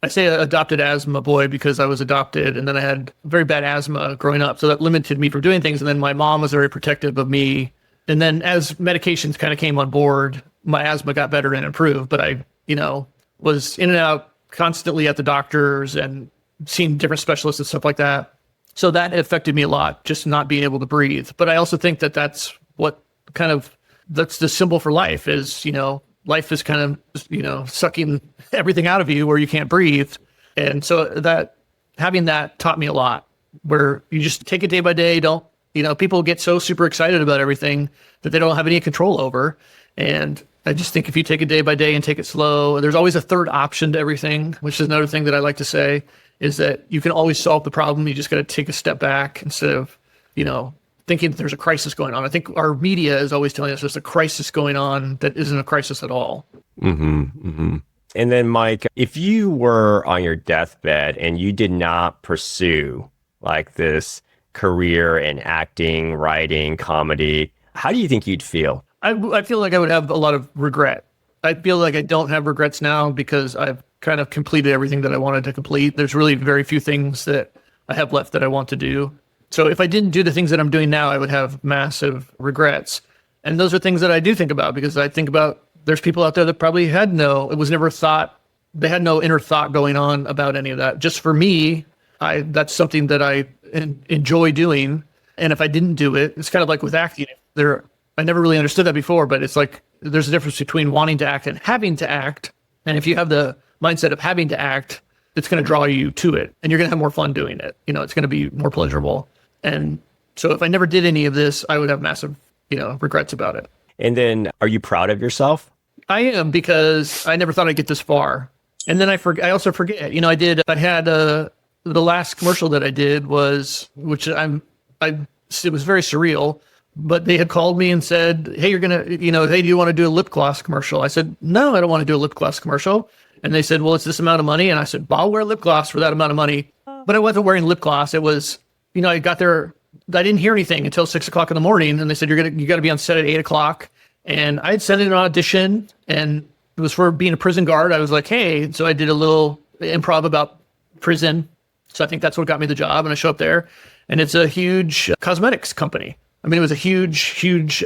I say adopted asthma boy because I was adopted, and then I had very bad asthma growing up. So that limited me from doing things. And then my mom was very protective of me. And then as medications kind of came on board, my asthma got better and improved. But I, was in and out constantly at the doctors and seeing different specialists and stuff like that. So that affected me a lot, just not being able to breathe. But I also think that that's the symbol for life is, life is kind of, sucking everything out of you where you can't breathe. And so that having that taught me a lot, where you just take it day by day. People get so super excited about everything that they don't have any control over. And I just think if you take it day by day and take it slow, there's always a third option to everything, which is another thing that I like to say, is that you can always solve the problem. You just got to take a step back instead of, thinking that there's a crisis going on. I think our media is always telling us there's a crisis going on that isn't a crisis at all. Mm-hmm, mm-hmm. And then, Mike, if you were on your deathbed and you did not pursue like this career in acting, writing, comedy, how do you think you'd feel? I feel like I would have a lot of regret. I feel like I don't have regrets now because I've kind of completed everything that I wanted to complete. There's really very few things that I have left that I want to do. So if I didn't do the things that I'm doing now, I would have massive regrets. And those are things that I do think about, because I think about there's people out there that probably had no inner thought going on about any of that. Just for me, that's something that I enjoy doing. And if I didn't do it, it's kind of like with acting. I never really understood that before, but it's like there's a difference between wanting to act and having to act. And if you have the mindset of having to act, it's going to draw you to it, and you're going to have more fun doing it. It's going to be more pleasurable. And so if I never did any of this, I would have massive, regrets about it. And then are you proud of yourself? I am, because I never thought I'd get this far. And then I also forget, the last commercial that I did was, it was very surreal, but they had called me and said, hey, hey, do you want to do a lip gloss commercial? I said, no, I don't want to do a lip gloss commercial. And they said, well, it's this amount of money. And I said, well, I'll wear lip gloss for that amount of money. But I wasn't wearing lip gloss. It was, I got there, I didn't hear anything until 6:00 in the morning. And they said, you got to be on set at 8:00. And I had sent in an audition, and it was for being a prison guard. I was like, hey, so I did a little improv about prison. So I think that's what got me the job. And I show up there, and it's a huge cosmetics company. I mean, it was a huge,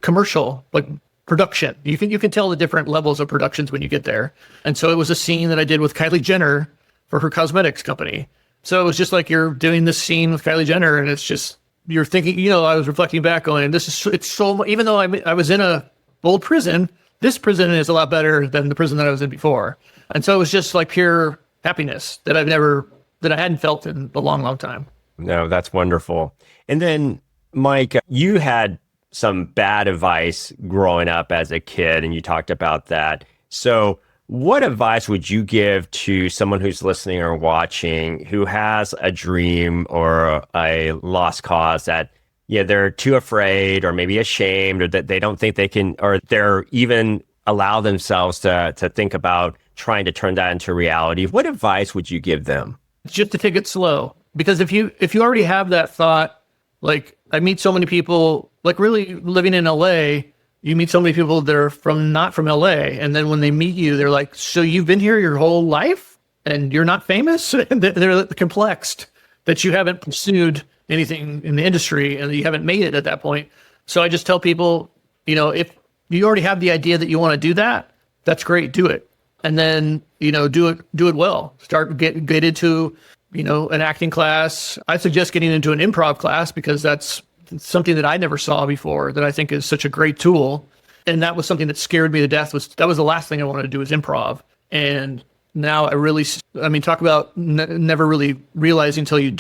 commercial, like production. You can tell the different levels of productions when you get there. And so it was a scene that I did with Kylie Jenner for her cosmetics company. So it was just like you're doing this scene with Kylie Jenner, and it's just, you're thinking, I was reflecting back going, it's so, even though I was in a old prison, this prison is a lot better than the prison that I was in before. And so it was just like pure happiness that I hadn't felt in a long, long time. No, that's wonderful. And then, Mike, you had some bad advice growing up as a kid, and you talked about that. So what advice would you give to someone who's listening or watching who has a dream or a lost cause that, they're too afraid or maybe ashamed, or that they don't think they can, or they're even allow themselves to think about trying to turn that into reality? What advice would you give them? Just to take it slow. Because if you already have that thought, like I meet so many people, like really living in LA, you meet so many people that are not from LA. And then when they meet you, they're like, so you've been here your whole life and you're not famous? And they're complexed that you haven't pursued anything in the industry and you haven't made it at that point. So I just tell people, if you already have the idea that you want to do that, that's great. Do it. And then, do it well. Get into, an acting class. I suggest getting into an improv class because that's something that I never saw before that I think is such a great tool. And that was something that scared me to death. That was the last thing I wanted to do was improv. And now talk about never really realizing till you're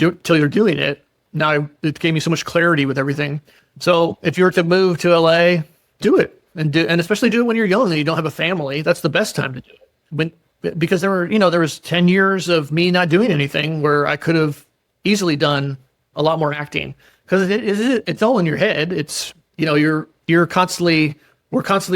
doing it. Now it gave me so much clarity with everything. So if you were to move to LA, do it and especially do it when you're young and you don't have a family. That's the best time to do it. Because there was 10 years of me not doing anything where I could have easily done a lot more acting because it's all in your head. It's, we're constantly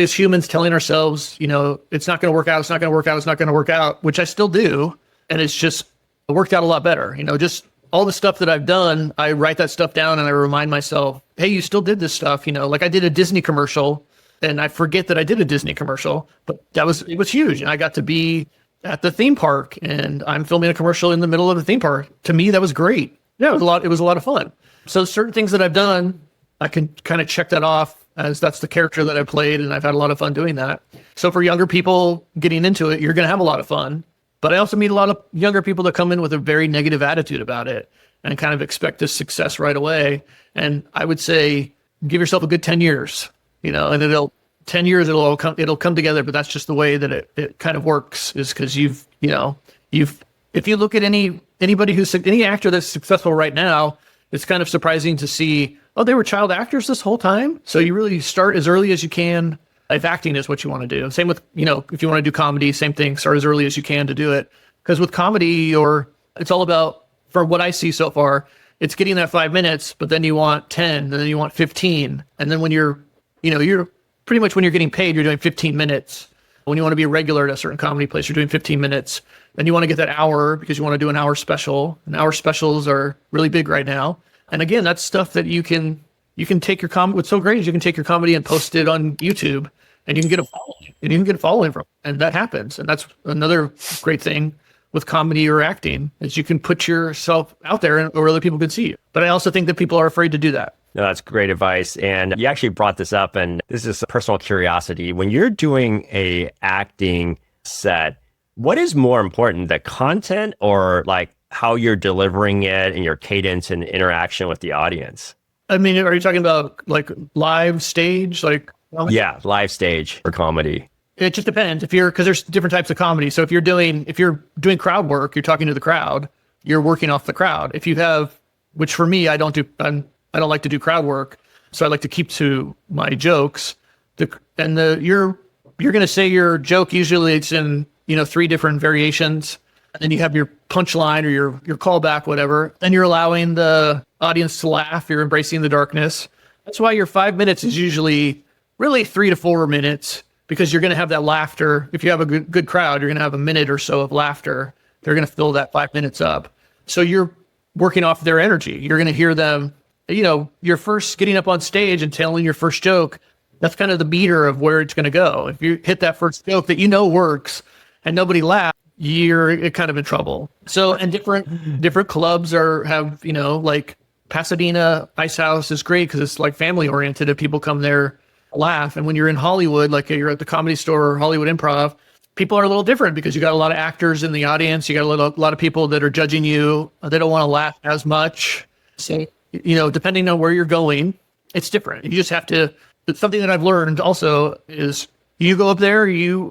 as humans telling ourselves, it's not going to work out. It's not going to work out. It's not going to work out, which I still do. And it's just worked out a lot better. Just all the stuff that I've done, I write that stuff down and I remind myself, hey, you still did this stuff. Like I did a Disney commercial and I forget that I did a Disney commercial, but it was huge. And I got to be at the theme park and I'm filming a commercial in the middle of the theme park. To me, that was great. Yeah, it was a lot of fun. So certain things that I've done, I can kind of check that off as that's the character that I played. And I've had a lot of fun doing that. So for younger people getting into it, you're going to have a lot of fun. But I also meet a lot of younger people that come in with a very negative attitude about it and kind of expect this success right away. And I would say, give yourself a good 10 years, and 10 years, it'll come together. But that's just the way that it kind of works is because if you look at any actor that's successful right now, it's kind of surprising to see, oh, they were child actors this whole time. So you really start as early as you can. If acting is what you want to do. Same with, if you want to do comedy, same thing, start as early as you can to do it. Because with comedy, it's all about, from what I see so far, it's getting that 5 minutes, but then you want 10, and then you want 15. And then when you're pretty much when you're getting paid, you're doing 15 minutes. When you want to be a regular at a certain comedy place, you're doing 15 minutes. Then you want to get that hour because you want to do an hour special. And hour specials are really big right now. And again, that's stuff that you can take your comedy. What's so great is you can take your comedy and post it on YouTube. And you can get a following from it. And that happens. And that's another great thing with comedy or acting is you can put yourself out there or other people can see you. But I also think that people are afraid to do that. No, that's great advice. And you actually brought this up, and this is a personal curiosity. When you're doing a acting set, what is more important, the content or like how you're delivering it and your cadence and interaction with the audience? I mean, are you talking about like live stage? Yeah, live stage for comedy. It just depends because there's different types of comedy. So if you're doing crowd work, you're talking to the crowd, you're working off the crowd. If you have, which for me, I don't like to do crowd work. So I like to keep to my jokes. You're going to say your joke. Usually it's in, 3 different variations. And then you have your punchline or your callback, whatever. Then you're allowing the audience to laugh. You're embracing the darkness. That's why your 5 minutes is usually really 3 to 4 minutes because you're going to have that laughter. If you have a good crowd, you're going to have a minute or so of laughter. They're going to fill that 5 minutes up. So you're working off their energy. You're going to hear them, you're first getting up on stage and telling your first joke. That's kind of the meter of where it's going to go. If you hit that first joke that works and nobody laughs, you're kind of in trouble. So, and different clubs have, like Pasadena Ice House is great because it's like family oriented. If people come there, laugh. And when you're in Hollywood, like you're at the Comedy Store or Hollywood Improv, people are a little different because you got a lot of actors in the audience. You got a lot of people that are judging you. They don't want to laugh as much. So, depending on where you're going, it's different. You just have to, it's something that I've learned also is you go up there,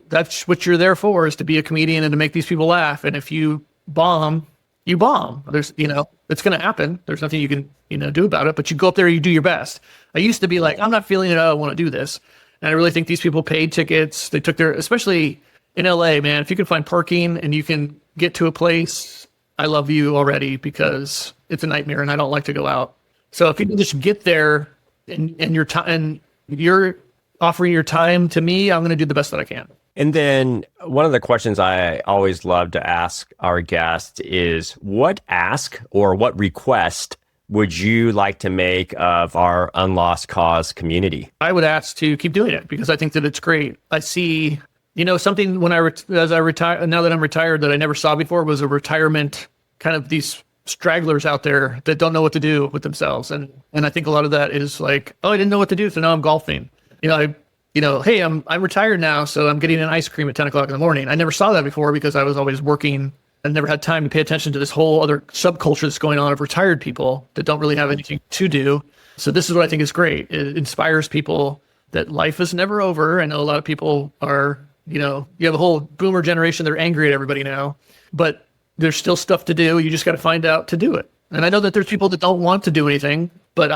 that's what you're there for, is to be a comedian and to make these people laugh. And if you bomb, you bomb. There's, it's going to happen. There's nothing you can, do about it, but you go up there, you do your best. I used to be like, I'm not feeling it. I don't want to do this. And I really think these people paid tickets. They took especially in LA, man, if you can find parking and you can get to a place, I love you already because it's a nightmare and I don't like to go out. So if you can just get there and your time, and you're offering your time to me, I'm going to do the best that I can. And then one of the questions I always love to ask our guests is what ask or what request would you like to make of our Unlost Cause community? I would ask to keep doing it because I think that it's great. I see, something when as I retire, now that I'm retired, that I never saw before was a retirement, kind of these stragglers out there that don't know what to do with themselves. And I think a lot of that is like, oh, I didn't know what to do, so now I'm golfing. Hey, I'm retired now, so I'm getting an ice cream at 10 o'clock in the morning. I never saw that before because I was always working and never had time to pay attention to this whole other subculture that's going on of retired people that don't really have anything to do. So this is what I think is great. It inspires people that life is never over. I know a lot of people are, you have a whole boomer generation. They're angry at everybody now, but there's still stuff to do. You just got to find out to do it. And I know that there's people that don't want to do anything, but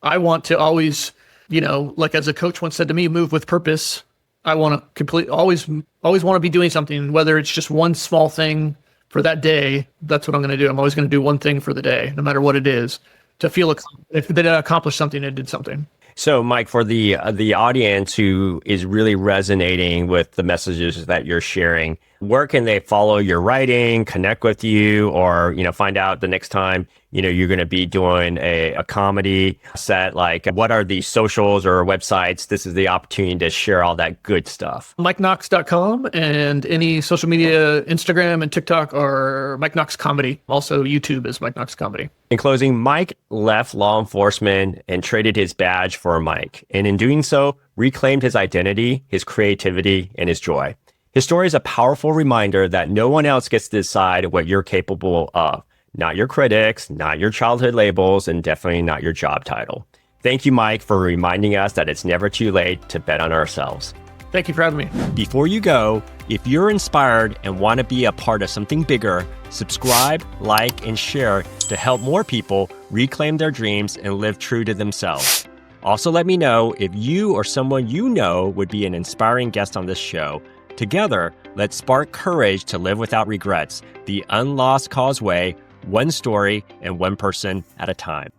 I want to always, like as a coach once said to me, move with purpose. I want to always want to be doing something, whether it's just one small thing for that day. That's what I'm going to do. I'm always going to do one thing for the day, no matter what it is, to feel if they accomplished something, it did something. So, Mike, for the audience who is really resonating with the messages that you're sharing, where can they follow your writing, connect with you, or find out the next time you're going to be doing a comedy set? Like, what are the socials or websites? This is the opportunity to share all that good stuff. MikeKnox.com, and any social media, Instagram and TikTok are Mike Knox Comedy. Also, YouTube is Mike Knox Comedy. In closing, Mike left law enforcement and traded his badge for a mic, and in doing so, reclaimed his identity, his creativity, and his joy. His story is a powerful reminder that no one else gets to decide what you're capable of. Not your critics, not your childhood labels, and definitely not your job title. Thank you, Mike, for reminding us that it's never too late to bet on ourselves. Thank you for having me. Before you go, if you're inspired and want to be a part of something bigger, subscribe, like, and share to help more people reclaim their dreams and live true to themselves. Also, let me know if you or someone you know would be an inspiring guest on this show. Together, let's spark courage to live without regrets, the Unlost Cause way, one story and one person at a time.